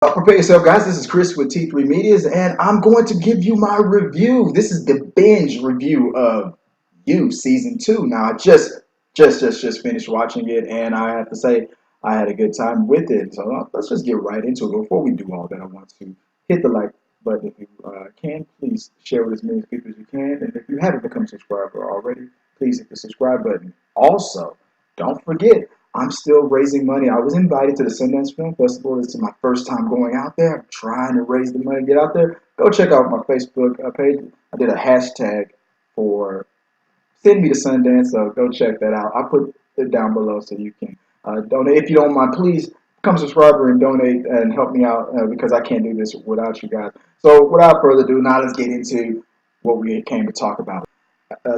Prepare yourself, guys. This is Chris with T3 Medias, and I'm going to give you my review. This is the binge review of You Season 2. Now, I just finished watching it, and I have to say I had a good time with it. So let's just get right into it. Before we do all that, I want to hit the like button if you can. Please share with as many people as you can, and if you haven't become a subscriber already, please hit the subscribe button. Also, don't forget, I'm still raising money. I was invited to the Sundance Film Festival. This is my first time going out there. I'm trying to raise the money, get out there. Go check out my Facebook page. I did a hashtag for send me to Sundance, so go check that out. I'll put it down below so you can donate. If you don't mind, please become a subscriber and donate and help me out because I can't do this without you guys. So without further ado, now let's get into what we came to talk about.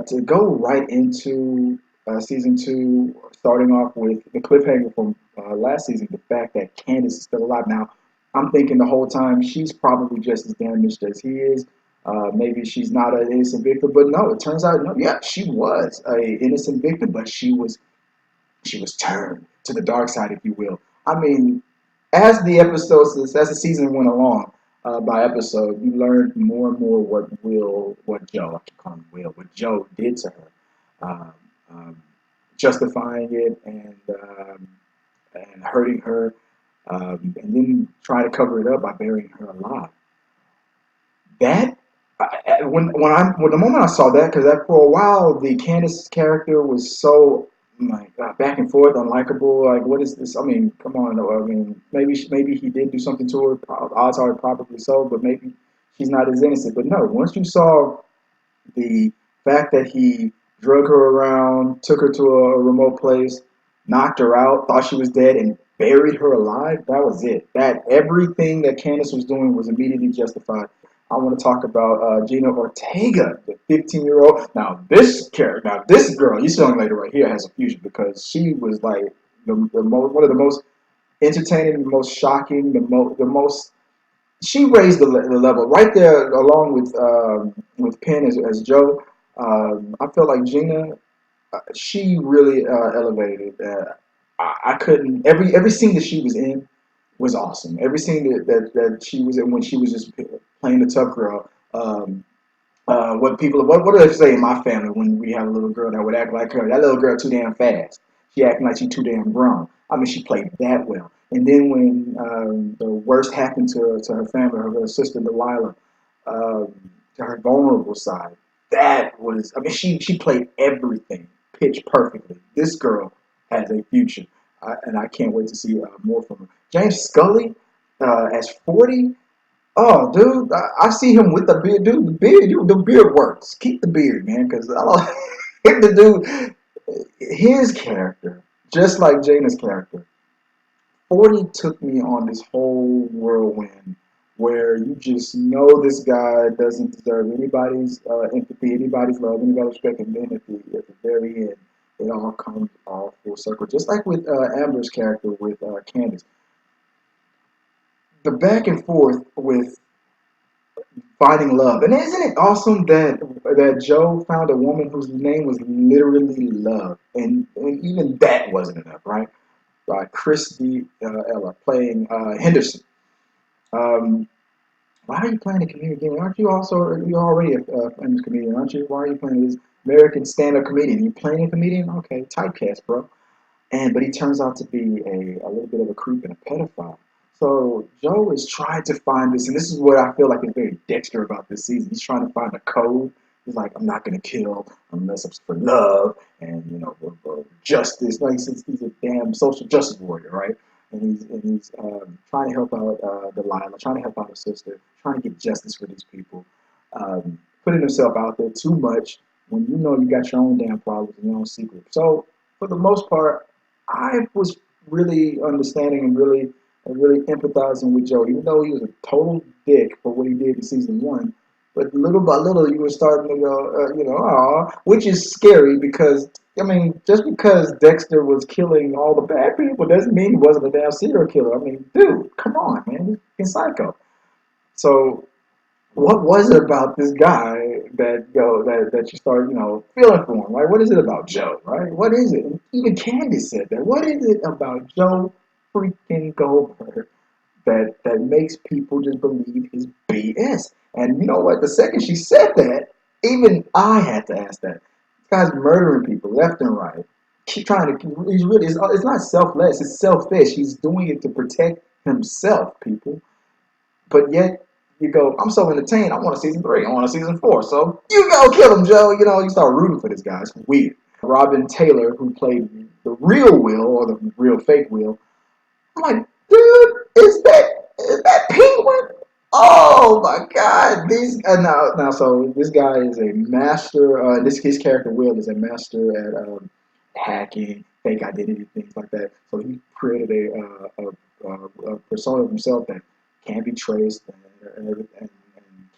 To go right into season 2, starting off with the cliffhanger from last season, the fact that Candace is still alive. Now, I'm thinking the whole time she's probably just as damaged as he is. Maybe she's not an innocent victim, but no, it turns out, no, yeah, she was a innocent victim, but she was turned to the dark side, if you will. I mean, as the season went along, by episode, you learned more and more what Joe, I keep calling him Will, what Joe did to her, um, um, justifying it and hurting her, and then trying to cover it up by burying her alive. That when the moment I saw that, because that for a while the Candace character was so like back and forth, unlikable. Like, what is this? I mean, come on. I mean, maybe he did do something to her. Odds are probably so, but maybe she's not as innocent. But no, once you saw the fact that he drug her around, took her to a remote place, knocked her out, thought she was dead, and buried her alive, that was it. That everything that Candace was doing was immediately justified. I want to talk about Gina Ortega, the 15-year-old. Now this girl, you see young lady right here, has a future because she was like one of the most entertaining, the most shocking, the most. She raised the level right there, along with Penn as Joe. I felt like Gina, she really elevated it. I couldn't every scene that she was in was awesome. Every scene that she was in when she was just playing the tough girl. What do they say in my family when we have a little girl that would act like her? That little girl too damn fast. She acting like she too damn grown. I mean, she played that well. And then when the worst happened to her family, her sister Delilah, to her vulnerable side, that was. I mean, she played everything pitch perfectly. This girl has a future, and I can't wait to see more from her. James Scully, as 40. Oh, dude, I see him with the beard. Dude, the beard works. Keep the beard, man, because I don't. The dude, his character, just like Jana's character, 40 took me on this whole whirlwind where you just know this guy doesn't deserve anybody's empathy, anybody's love, anybody's respect, and then at the very end, it all comes all full circle. Just like with Amber's character with Candace, the back and forth with finding love. And isn't it awesome that Joe found a woman whose name was literally love, and even that wasn't enough, right? By Christy Ella playing Henderson. Um, why are you playing a comedian again? Aren't you also you're already a famous comedian, aren't you? Why are you playing this American stand-up comedian? You playing a comedian? Okay, typecast, bro. But he turns out to be a little bit of a creep and a pedophile. So Joe is trying to find this, and this is what I feel like is very Dexter about this season. He's trying to find a code. He's like, I'm not gonna kill unless it's for love and for justice. Like he's a damn social justice warrior, right? And he's trying to help out Delilah, trying to help out her sister, trying to get justice for these people. Putting himself out there too much when you know you got your own damn problems and your own secret. So for the most part, I was really understanding and really empathizing with Joe, even though he was a total dick for what he did in season 1. But little by little, you were starting to go, aw, which is scary because, I mean, just because Dexter was killing all the bad people doesn't mean he wasn't a damn serial killer. I mean, dude, come on, man, he's psycho. So what was it about this guy that you started feeling for him, right? What is it about Joe, right? What is it? And even Candy said that. What is it about Joe freaking Goldberg that makes people just believe his BS. And you know what? The second she said that, even I had to ask that. This guy's murdering people left and right. Keep trying to. He's really. It's not selfless. It's selfish. He's doing it to protect himself, people. But yet you go, I'm so entertained. I want a season 3. I want a season 4. So you go kill him, Joe. You know, you start rooting for this guy. It's weird. Robin Taylor, who played the real Will or the real fake Will, I'm like, dude, is that Penguin? Oh my God! These now so this guy is a master. This his character Will is a master at hacking, fake identity, things like that. So he created a persona of himself that can't be traced and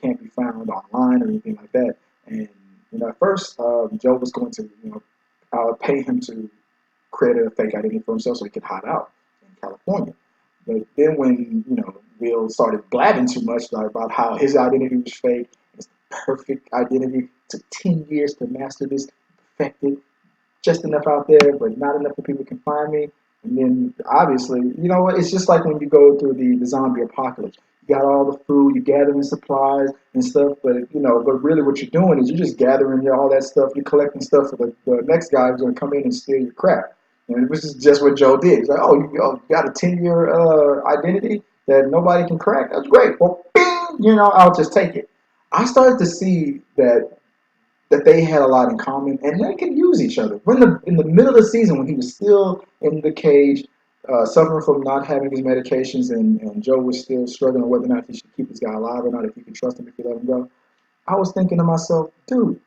can't be found online or anything like that. And at first, Joe was going to pay him to create a fake identity for himself so he could hide out in California. But then when Will started blabbing too much about how his identity was fake, it's the perfect identity. It took 10 years to master this, perfect it, just enough out there, but not enough that people can find me. And then obviously, it's just like when you go through the zombie apocalypse. You got all the food, you're gathering supplies and stuff, but really what you're doing is you're just gathering all that stuff, you're collecting stuff for the next guy who's going to come in and steal your crap. And this is just what Joe did. He's like, oh, you got a 10-year identity that nobody can crack? That's great. Well, bing, I'll just take it. I started to see that they had a lot in common, and they could use each other. In the middle of the season, when he was still in the cage, suffering from not having his medications, and Joe was still struggling whether or not he should keep this guy alive or not, if he could trust him, if he let him go, I was thinking to myself, dude,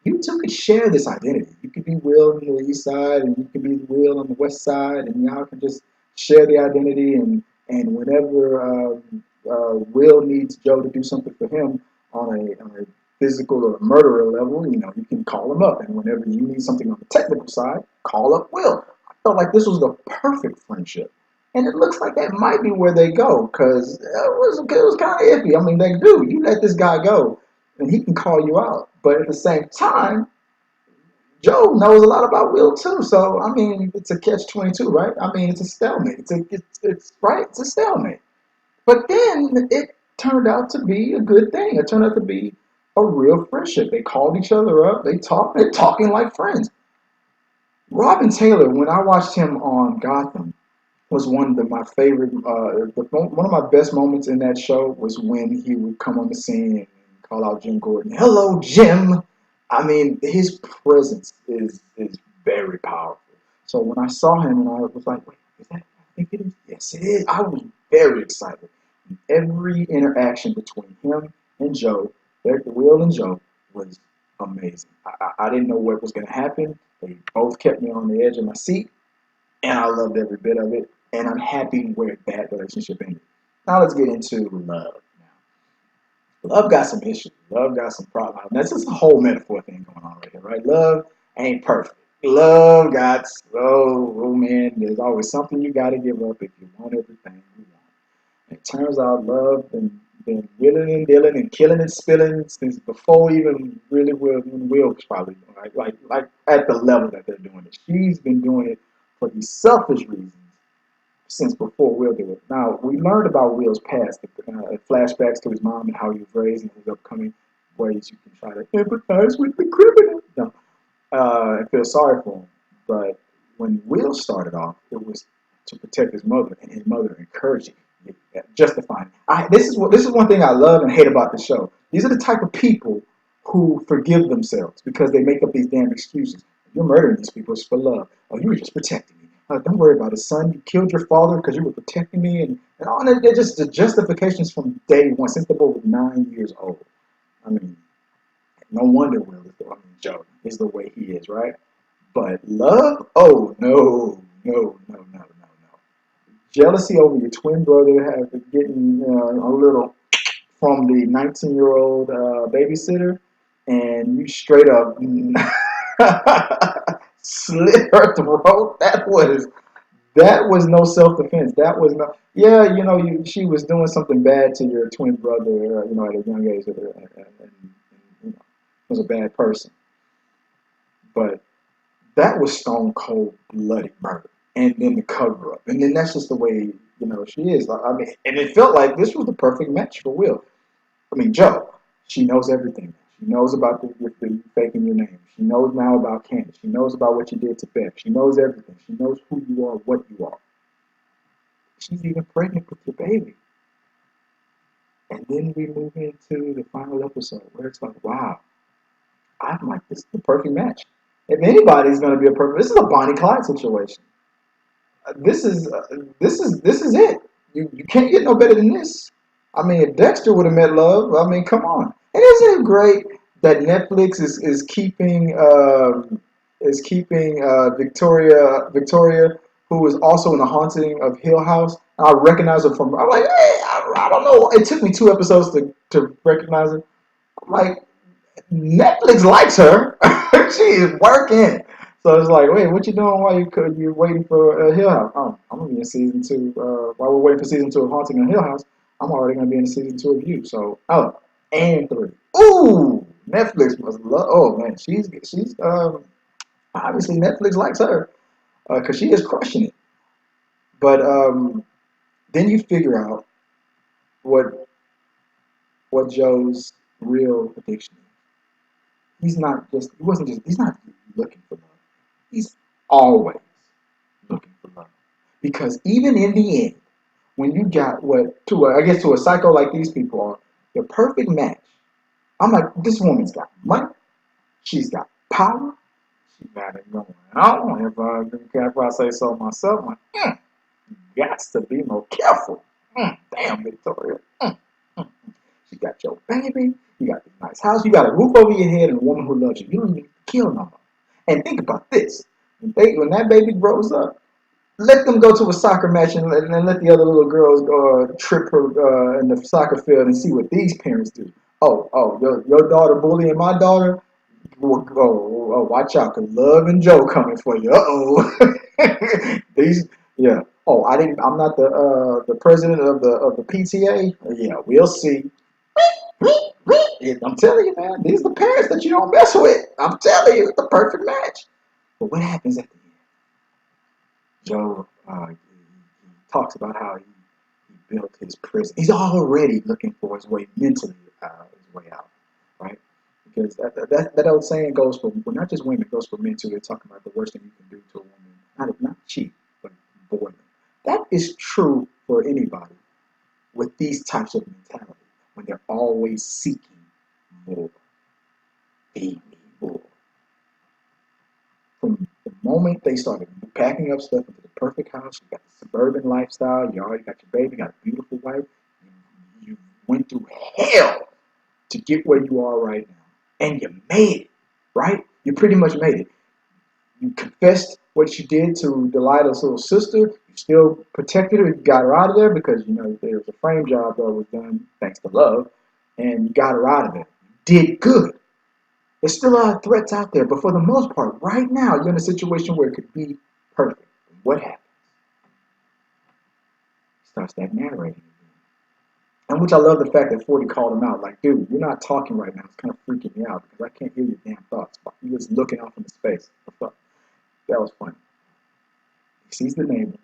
you two could share this identity. You could be Will on the east side, and you could be Will on the west side, and y'all can just share the identity. And whenever Will needs Joe to do something for him on a physical or murderer level, you can call him up. And whenever you need something on the technical side, call up Will. I felt like this was the perfect friendship. And it looks like that might be where they go, because it was kind of iffy. I mean, like, dude, you let this guy go, and he can call you out. But at the same time, Joe knows a lot about Will too. So I mean, it's a catch-22, right? I mean, it's a stalemate. It's right. It's a stalemate. But then it turned out to be a good thing. It turned out to be a real friendship. They called each other up. They talked. They're talking like friends. Robin Taylor, when I watched him on Gotham, was one of my favorite. One of my best moments in that show was when he would come on the scene and call out Jim Gordon. Hello, Jim. I mean, his presence is very powerful. So when I saw him, and I was like, wait, is that? I think it is. Yes, it is. I was very excited. Every interaction between him and Joe, Will and Joe, was amazing. I didn't know what was going to happen. They both kept me on the edge of my seat, and I loved every bit of it. And I'm happy where that relationship ended. Now let's get into love. Love got some issues. Love got some problems. That's just a whole metaphor thing going on right here, right? Love ain't perfect. Love got oh man, there's always something you got to give up if you want everything you want. And it turns out love been willing and dealing and killing and spilling since before even really Will was probably like at the level that they're doing it. She's been doing it for these selfish reasons since before Will did it. Now, we learned about Will's past, flashbacks to his mom and how he was raised and his upcoming ways you can try to empathize with the criminal and feel sorry for him. But when Will started off, it was to protect his mother, and his mother encouraged him, justifying. This is one thing I love and hate about the show. These are the type of people who forgive themselves because they make up these damn excuses. You're murdering these people, it's for love. Oh, you were just protecting me. Don't worry about it, son. You killed your father because you were protecting me, and all that. They're just the justifications from day one, since the boy was 9 years old. I mean, no wonder Joe is the way he is, right? But love? Oh, no, no, no, no, no, no. Jealousy over your twin brother getting a little from the 19-year-old babysitter, and you straight up slit her throat. That was no self-defense. That was no. Yeah, she was doing something bad to your twin brother, at a young age, and was a bad person. But that was stone cold bloody murder, and then the cover up, and then that's just the way She is. I mean, and it felt like this was the perfect match for Will. I mean, Joe. She knows everything. She knows about the faking your name. She knows now about Candace. She knows about what you did to Beth. She knows everything. She knows who you are, what you are. She's even pregnant with your baby. And then we move into the final episode where it's like, wow, I'm like, this is the perfect match. If anybody's going to be a perfect, this is a Bonnie Clyde situation. This is it. You can't get no better than this. I mean, if Dexter would have met Love, I mean, come on. And isn't it great that Netflix is keeping Victoria, who is also in the Haunting of Hill House. I recognize her from. I'm like, hey, I don't know. It took me 2 episodes to recognize her. I'm like, Netflix likes her. She is working. So it's like, wait, what you doing while you're waiting for Hill House? Oh, I'm gonna be in season 2. While we're waiting for season 2 of Haunting of Hill House, I'm already gonna be in season 2 of You. So and 3. Ooh, Netflix must love. Oh man, she's obviously Netflix likes her because she is crushing it. But then you figure out what Joe's real addiction is. He's not looking for love. He's always looking for love. Because even in the end, when you got I guess to a psycho like these people are, the perfect match. I'm like, this woman's got money, she's got power, she got it going on. If I say so myself, I'm like, you got to be more careful. Damn, Victoria. You got your baby, you got this nice house, you got a roof over your head and a woman who loves you. You don't need to kill no more. And think about this. When that baby grows up, let them go to a soccer match and let the other little girls go trip her in the soccer field and see what these parents do. Your daughter bullying my daughter? Watch out, cause Love and Joe coming for you. These, yeah. Oh, I'm not the president of the PTA. Yeah, we'll see. I'm telling you, man. These are the parents that you don't mess with. I'm telling you, it's the perfect match. But what happens at the end? Joe, he talks about how he built his prison. He's already looking for his way mentally, his way out, right? Because that old saying goes for, well, not just women, it goes for men too. They're talking about the worst thing you can do to a woman, not cheat, but boredom. That is true for anybody with these types of mentality when they're always seeking more. They need more. From the moment they started packing up stuff into the perfect house, you got the suburban lifestyle, you already got your baby, you got a beautiful wife, you went through hell to get where you are right now. And you made it, right? You pretty much made it. You confessed what you did to Delilah's little sister. You still protected her. You got her out of there because, there was a frame job that was done thanks to Love. And you got her out of there. You did good. There's still a lot of threats out there, but for the most part, right now, you're in a situation where it could be perfect. What happens? He starts that narrating again. And which I love the fact that 40 called him out. Like, dude, you're not talking right now. It's kind of freaking me out because I can't hear your damn thoughts. You're just looking off into space. That was funny. He sees the neighbor,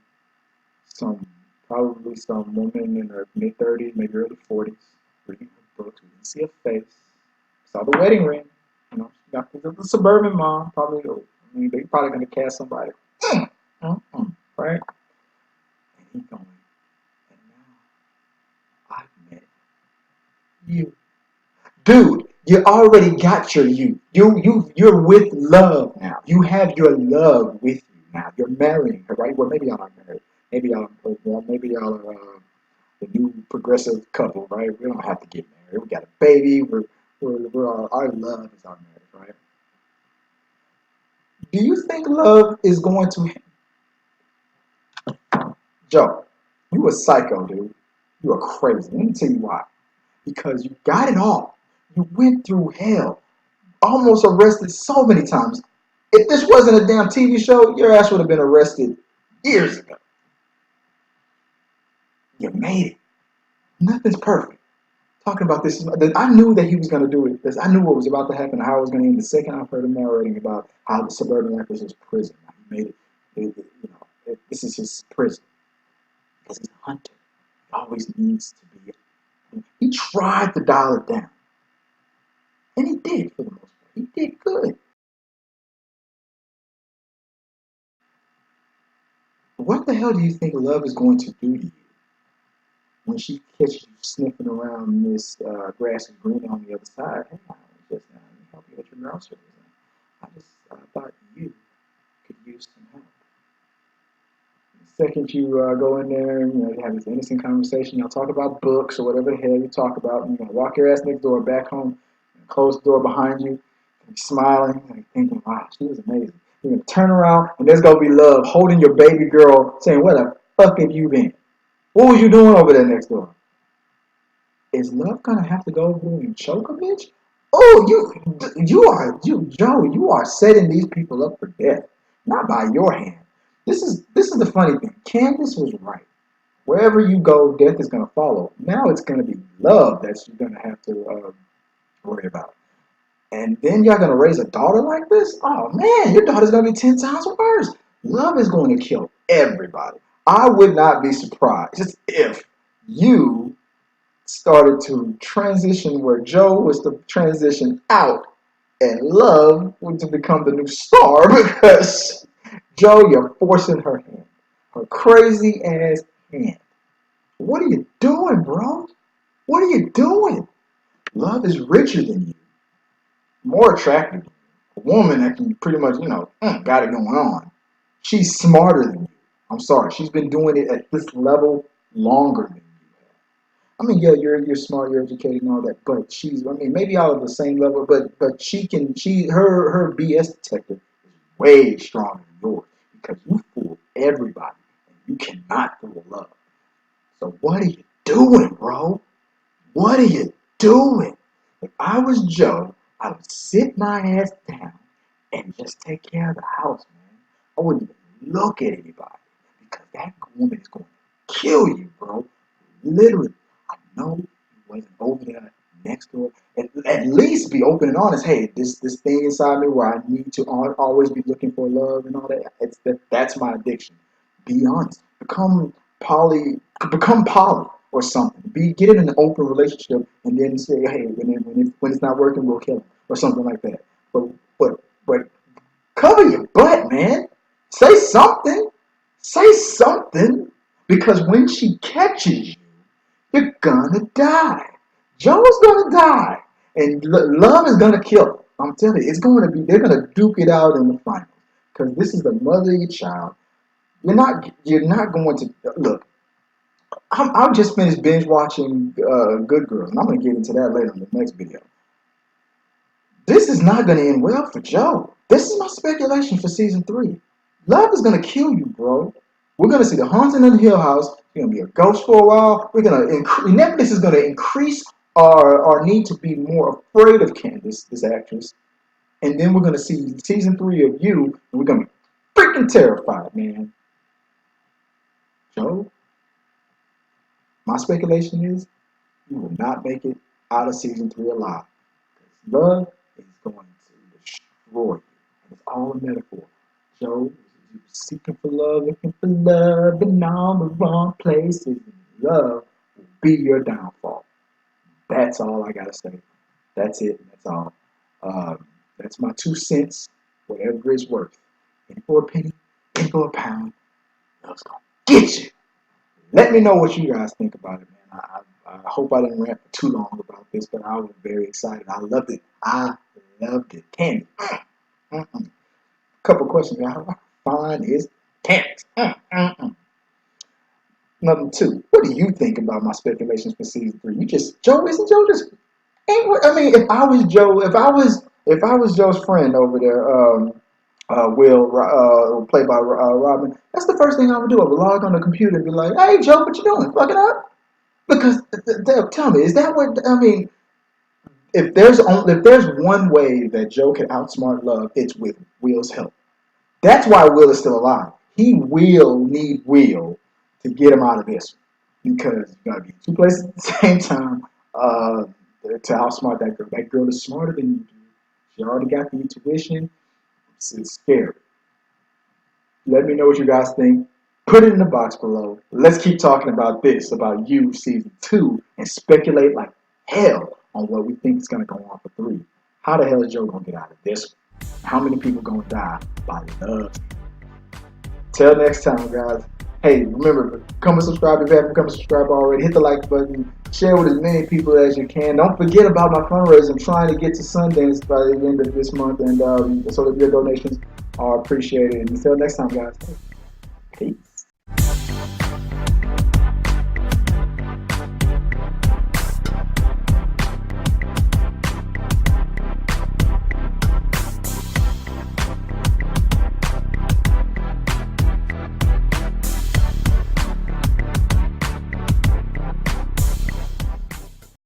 probably some woman in her mid-30s, maybe early 40s, reading her books. We didn't see her face. Saw the wedding ring. Got the suburban mom, probably. They're probably going to cast somebody. Right? And he's going, and now I've met you. Dude, you already got your you. You're with Love now. You have your love with you now. You're marrying her, right? Well, maybe y'all aren't married. Maybe y'all are the new progressive couple, right? We don't have to get married. We got a baby. Our love is our marriage, right? Do you think Love is going to... Joe, you a psycho, dude. You are crazy. Let me tell you why. Because you got it all. You went through hell. Almost arrested so many times. If this wasn't a damn TV show, your ass would have been arrested years ago. You made it. Nothing's perfect. Talking about this, I knew that he was going to do it. I knew what was about to happen, how it was going to end. The second I heard him narrating about how the suburban life was his prison. He made it. This is his prison. because he's a hunter. He always needs to be. He tried to dial it down, and he did for the most part. He did good. What the hell do you think love is going to do to you when she catches you sniffing around this grass is green on the other side? Hey, I was just let me help you with your groceries. I just thought you could use some help. The second you go in there and you have this innocent conversation, y'all talk about books or whatever the hell you talk about, and you're gonna walk your ass next door back home, and close the door behind you, and smiling, and thinking, wow, she was amazing. You're gonna turn around and there's gonna be love holding your baby girl, saying, "Where the fuck have you been? What was you doing over there next door?" Is love gonna have to go over there and choke a bitch? Oh, you Joe, you are setting these people up for death, not by your hand. This is the funny thing. Candace was right. Wherever you go, death is gonna follow. Now it's gonna be love that you're gonna have to worry about. And then y'all gonna raise a daughter like this? Oh man, your daughter's gonna be 10 times worse. Love is going to kill everybody. I would not be surprised if you started to transition where Joe was to transition out and Love was to become the new star because Joe, you're forcing her hand. Her crazy ass hand. What are you doing, bro? What are you doing? Love is richer than you, more attractive. A woman that can pretty much, got it going on. She's smarter than you. I'm sorry. She's been doing it at this level longer than you. I mean, yeah, you're smart, you're educated and all that, but maybe all of the same level, but her BS detector is way stronger than yours because you fool everybody and you cannot fool love. So what are you doing, bro? What are you doing? If I was Joe, I would sit my ass down and just take care of the house, man. I wouldn't even look at anybody because that woman is going to kill you, bro. Literally. I know you wasn't over there next door. At least be open and honest. Hey, this thing inside me where I need to always be looking for love and all that. That's my addiction. Be honest. Become poly or something. Get in an open relationship and then say, hey, when it's not working, we'll kill him or something like that. But cover your butt, man. Say something. Say something. Because when she catches you, you're gonna die. Joe's gonna die. And love is gonna kill him. I'm telling you, they're gonna duke it out in the final. Because this is the mother of your child. You're not going to, look, I've just finished binge watching Good Girls, and I'm gonna get into that later in the next video. This is not gonna end well for Joe. This is my speculation for season 3. Love is gonna kill you, bro. We're gonna see the haunting of the Hill House. You're gonna be a ghost for a while. Netflix is gonna increase our need to be more afraid of Candace, this actress, and then we're gonna see season 3 of you, and we're gonna be freaking terrified, man. Joe, my speculation is you will not make it out of season 3 alive. Love is going to destroy you. And it's all a metaphor. Joe, you seeking for love, looking for love in all the wrong places. Love will be your downfall. That's all I gotta say. That's it. That's all. That's my 2 cents, whatever it's worth. In for a penny, in for a pound. Love's gonna get you. Let me know what you guys think about it, man. I hope I didn't rant for too long about this, but I was very excited. I loved it. I loved it. Candy. Couple questions. How fine is Candace? Number 2. What do you think about my speculations for season 3? Isn't Joe just ain't what I mean? If I was Joe's friend over there, Will, played by Robin, that's the first thing I would do. I would log on the computer and be like, "Hey, Joe, what you doing? Fucking up?" Because tell me, is that what I mean? If there's one way that Joe can outsmart Love, it's with Will's help. That's why Will is still alive. He will need Will to get him out of this because you gotta be in 2 places at the same time to outsmart that girl. That girl is smarter than you do. She already got the intuition. It's scary. Let me know what you guys think. Put it in the box below. Let's keep talking about this, about You Season 2, and speculate like hell on what we think is going to go on for 3. How the hell is Joe going to get out of this one? How many people going to die by love? Till next time, guys. Hey, remember, become a subscriber if you haven't become a subscriber already. Hit the like button. Share with as many people as you can. Don't forget about my fundraiser. I'm trying to get to Sundance by the end of this month, and so that your donations are appreciated. Until next time, guys. Peace.